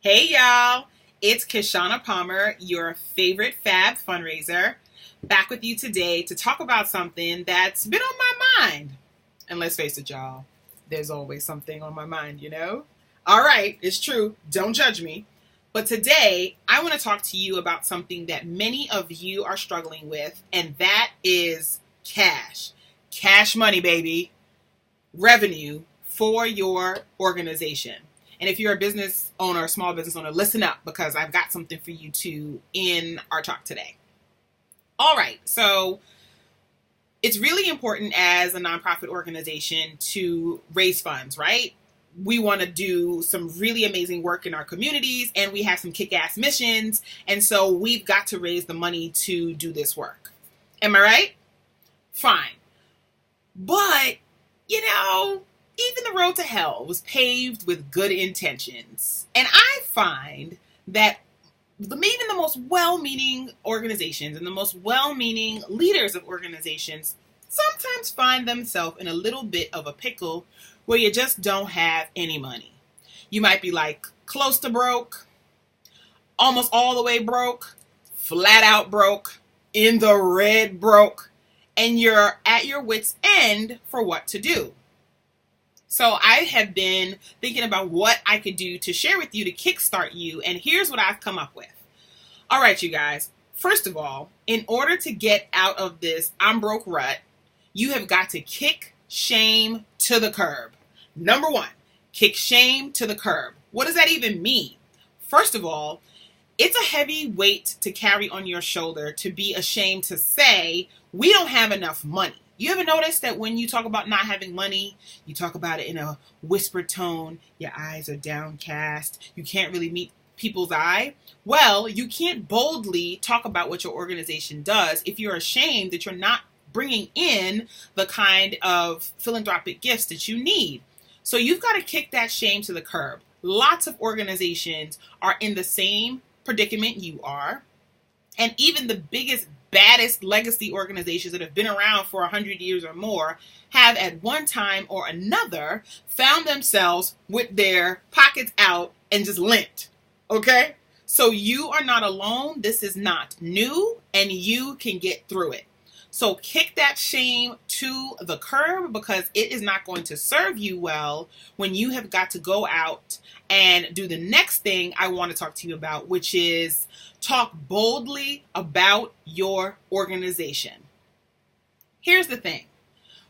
Hey y'all, it's Kishshana Palmer, your favorite fab fundraiser, back with you today to talk about something that's been on my mind. And let's face it, y'all, there's always something on my mind, you know? All right, it's true, don't judge me. But today, I want to talk to you about something that many of you are struggling with, and that is cash. Cash money, baby. Revenue for your organization. And if you're a business owner, a small business owner, listen up because I've got something for you too in our talk today. All right, so it's really important as a nonprofit organization to raise funds, right? We want to do some really amazing work in our communities and we have some kick-ass missions. And so we've got to raise the money to do this work. Am I right? Fine. But, even the road to hell was paved with good intentions. And I find that even the most well-meaning organizations and the most well-meaning leaders of organizations sometimes find themselves in a little bit of a pickle where you just don't have any money. You might be like close to broke, almost all the way broke, flat out broke, in the red broke, and you're at your wit's end for what to do. So I have been thinking about what I could do to share with you to kickstart you, and here's what I've come up with. All right, you guys. First of all, in order to get out of this I'm broke rut, you have got to kick shame to the curb. Number one, kick shame to the curb. What does that even mean? First of all, it's a heavy weight to carry on your shoulder to be ashamed to say, we don't have enough money. You ever notice that when you talk about not having money, you talk about it in a whispered tone, your eyes are downcast, you can't really meet people's eye? Well, you can't boldly talk about what your organization does if you're ashamed that you're not bringing in the kind of philanthropic gifts that you need. So you've got to kick that shame to the curb. Lots of organizations are in the same predicament you are. And even the biggest, baddest legacy organizations that have been around for 100 years or more have at one time or another found themselves with their pockets out and just lent. Okay? So you are not alone. This is not new and you can get through it. So kick that shame to the curb because it is not going to serve you well when you have got to go out and do the next thing I want to talk to you about, which is talk boldly about your organization. Here's the thing.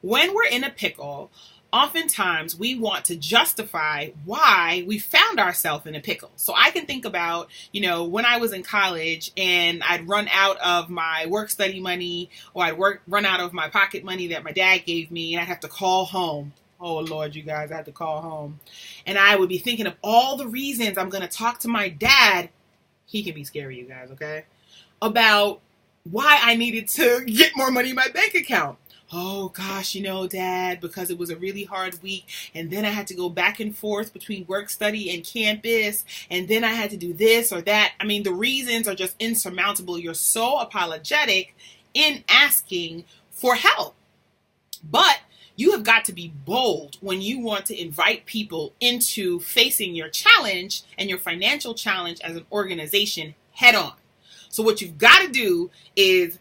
When we're in a pickle, oftentimes we want to justify why we found ourselves in a pickle. So I can think about, when I was in college and I'd run out of my work study money or run out of my pocket money that my dad gave me and I'd have to call home. Oh, Lord, you guys, I had to call home. And I would be thinking of all the reasons I'm going to talk to my dad. He can be scary, you guys, okay? About why I needed to get more money in my bank account. Oh, gosh, Dad, because it was a really hard week. And then I had to go back and forth between work study and campus. And then I had to do this or that. I mean, the reasons are just insurmountable. You're so apologetic in asking for help. But you have got to be bold when you want to invite people into facing your challenge and your financial challenge as an organization head on. So what you've got to do is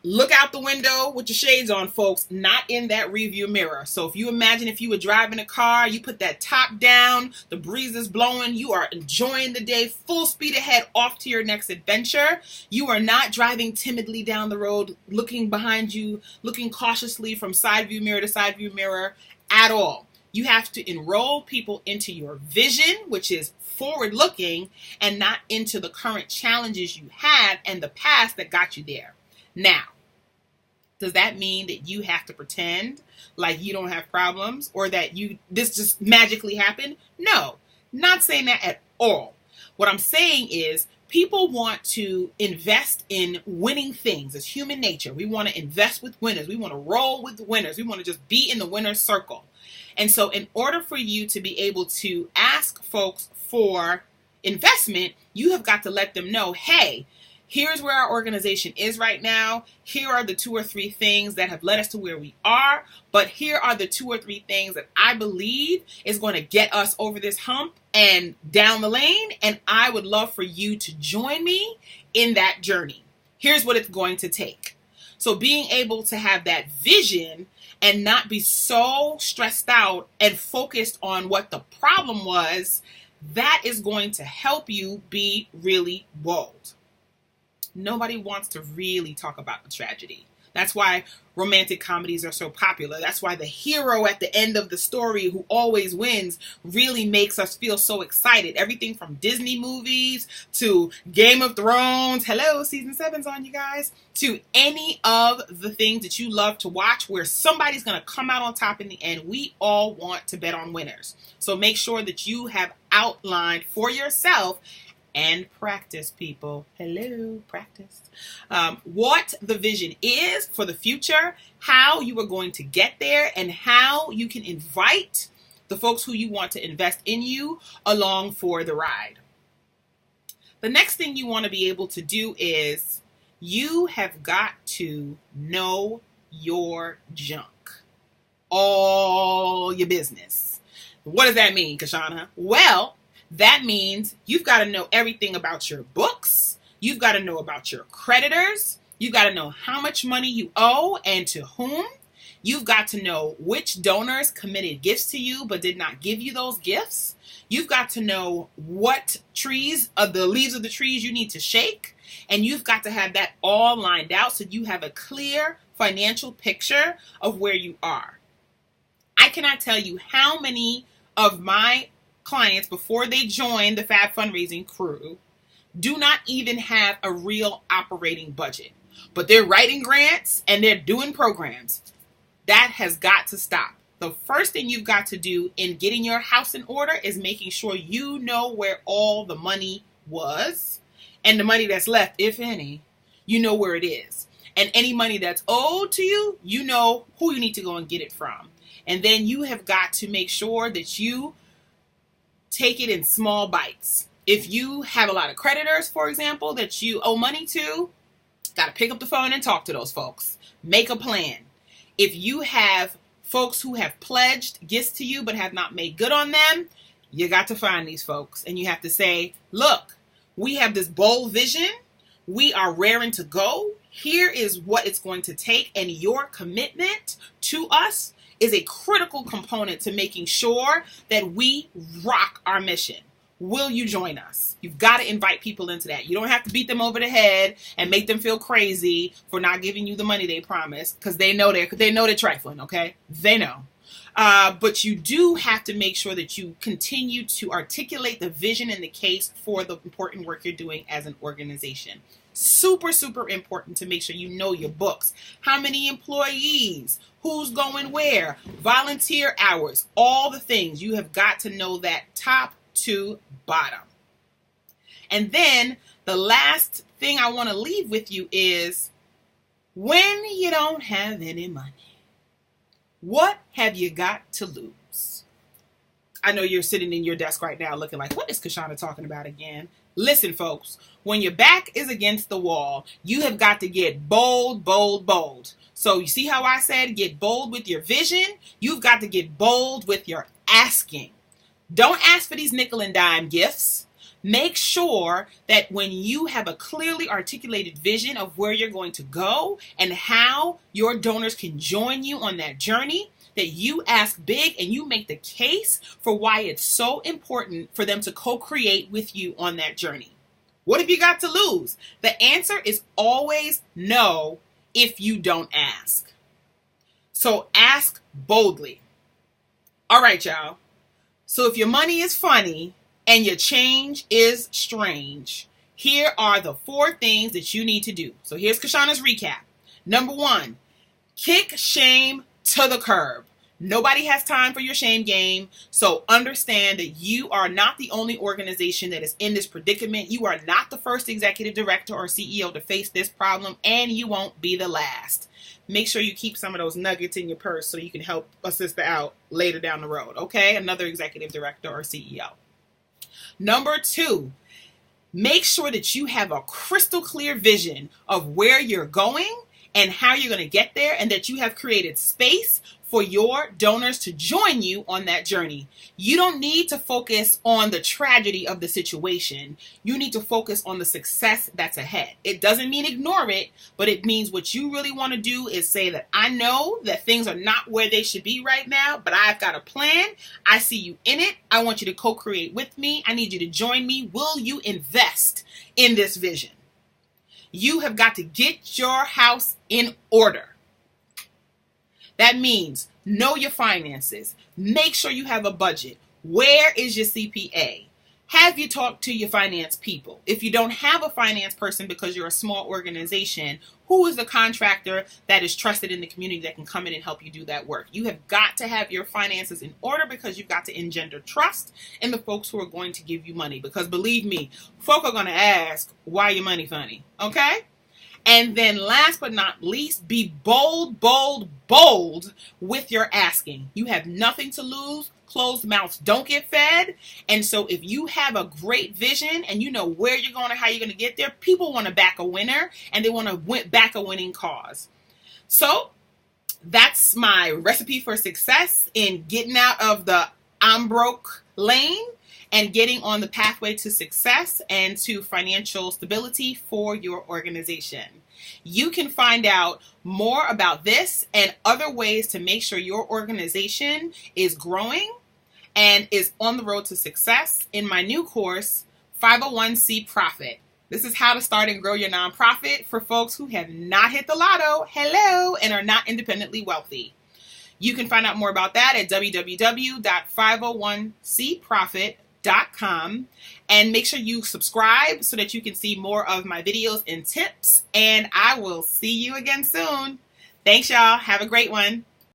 look out the window with your shades on, folks, not in that rearview mirror. So if you imagine if you were driving a car, you put that top down, the breeze is blowing, you are enjoying the day, full speed ahead, off to your next adventure. You are not driving timidly down the road, looking behind you, looking cautiously from side view mirror to side view mirror at all. You have to enroll people into your vision, which is forward looking, and not into the current challenges you have and the past that got you there. Now, does that mean that you have to pretend like you don't have problems or that this just magically happened? No, not saying that at all. What I'm saying is people want to invest in winning things. It's human nature. We want to invest with winners. We want to roll with the winners. We want to just be in the winner's circle. And so in order for you to be able to ask folks for investment, you have got to let them know, hey, Here's where our organization is right now. Here are the 2 or 3 things that have led us to where we are. But here are the 2 or 3 things that I believe is going to get us over this hump and down the lane. And I would love for you to join me in that journey. Here's what it's going to take. So being able to have that vision and not be so stressed out and focused on what the problem was, that is going to help you be really bold. Nobody wants to really talk about the tragedy. That's why romantic comedies are so popular. That's why the hero at the end of the story who always wins really makes us feel so excited. Everything from Disney movies to Game of Thrones. Hello, season 7's on, you guys. To any of the things that you love to watch where somebody's going to come out on top in the end. We all want to bet on winners. So make sure that you have outlined for yourself and practice, people. Hello, practice. What the vision is for the future, how you are going to get there, and how you can invite the folks who you want to invest in you along for the ride. The next thing you want to be able to do is you have got to know your junk. All your business. What does that mean, Kishshana? Well, that means you've got to know everything about your books. You've got to know about your creditors. You've got to know how much money you owe and to whom. You've got to know which donors committed gifts to you but did not give you those gifts. You've got to know what trees, the leaves of the trees you need to shake. And you've got to have that all lined out so you have a clear financial picture of where you are. I cannot tell you how many of my clients before they join the Fab Fundraising crew do not even have a real operating budget, but they're writing grants and they're doing programs. That has got to stop. The first thing you've got to do in getting your house in order is making sure you know where all the money was, and the money that's left, if any, you know where it is. And any money that's owed to you, you know who you need to go and get it from. And then you have got to make sure that you take it in small bites. If you have a lot of creditors, for example, that you owe money to, got to pick up the phone and talk to those folks. Make a plan. If you have folks who have pledged gifts to you but have not made good on them, you got to find these folks and you have to say, look, we have this bold vision. We are raring to go. Here is what it's going to take, and your commitment to us is a critical component to making sure that we rock our mission. Will you join us? You've got to invite people into that. You don't have to beat them over the head and make them feel crazy for not giving you the money they promised, because they know they're trifling, okay? They know. But you do have to make sure that you continue to articulate the vision and the case for the important work you're doing as an organization. Super, super important to make sure you know your books. How many employees? Who's going where? Volunteer hours. All the things. You have got to know that top to bottom. And then the last thing I want to leave with you is, when you don't have any money, what have you got to lose? I know you're sitting in your desk right now looking like, what is Kishshana talking about again? Listen, folks, when your back is against the wall, you have got to get bold, bold, bold. So you see how I said get bold with your vision? You've got to get bold with your asking. Don't ask for these nickel and dime gifts. Make sure that when you have a clearly articulated vision of where you're going to go and how your donors can join you on that journey, that you ask big and you make the case for why it's so important for them to co-create with you on that journey. What have you got to lose? The answer is always no if you don't ask. So ask boldly. All right, y'all. So if your money is funny and your change is strange, here are the 4 things that you need to do. So here's Kishshana's recap. Number 1, kick shame to the curb. Nobody has time for your shame game. So understand that you are not the only organization that is in this predicament. You are not the first executive director or CEO to face this problem, and you won't be the last. Make sure you keep some of those nuggets in your purse so you can help a sister out later down the road, okay? Another executive director or CEO. Number 2, Make sure that you have a crystal clear vision of where you're going and how you're going to get there, and that you have created space for your donors to join you on that journey. You don't need to focus on the tragedy of the situation. You need to focus on the success that's ahead. It doesn't mean ignore it, but it means what you really want to do is say that I know that things are not where they should be right now, but I've got a plan. I see you in it. I want you to co-create with me. I need you to join me. Will you invest in this vision? You have got to get your house in order. That means know your finances. Make sure you have a budget. Where is your CPA? Have you talked to your finance people? If you don't have a finance person because you're a small organization, who is the contractor that is trusted in the community that can come in and help you do that work? You have got to have your finances in order, because you've got to engender trust in the folks who are going to give you money. Because believe me, folk are going to ask, why your money funny? Okay? And then last but not least, be bold, bold, bold with your asking. You have nothing to lose. Closed mouths don't get fed. And so if you have a great vision and you know where you're going and how you're going to get there, people want to back a winner, and they want to back a winning cause. So that's my recipe for success in getting out of the I'm broke lane and getting on the pathway to success and to financial stability for your organization. You can find out more about this and other ways to make sure your organization is growing and is on the road to success in my new course, 501c Profit. This is how to start and grow your nonprofit for folks who have not hit the lotto, hello, and are not independently wealthy. You can find out more about that at www.501cprofit.com, and make sure you subscribe so that you can see more of my videos and tips, and I will see you again soon. Thanks, y'all. Have a great one.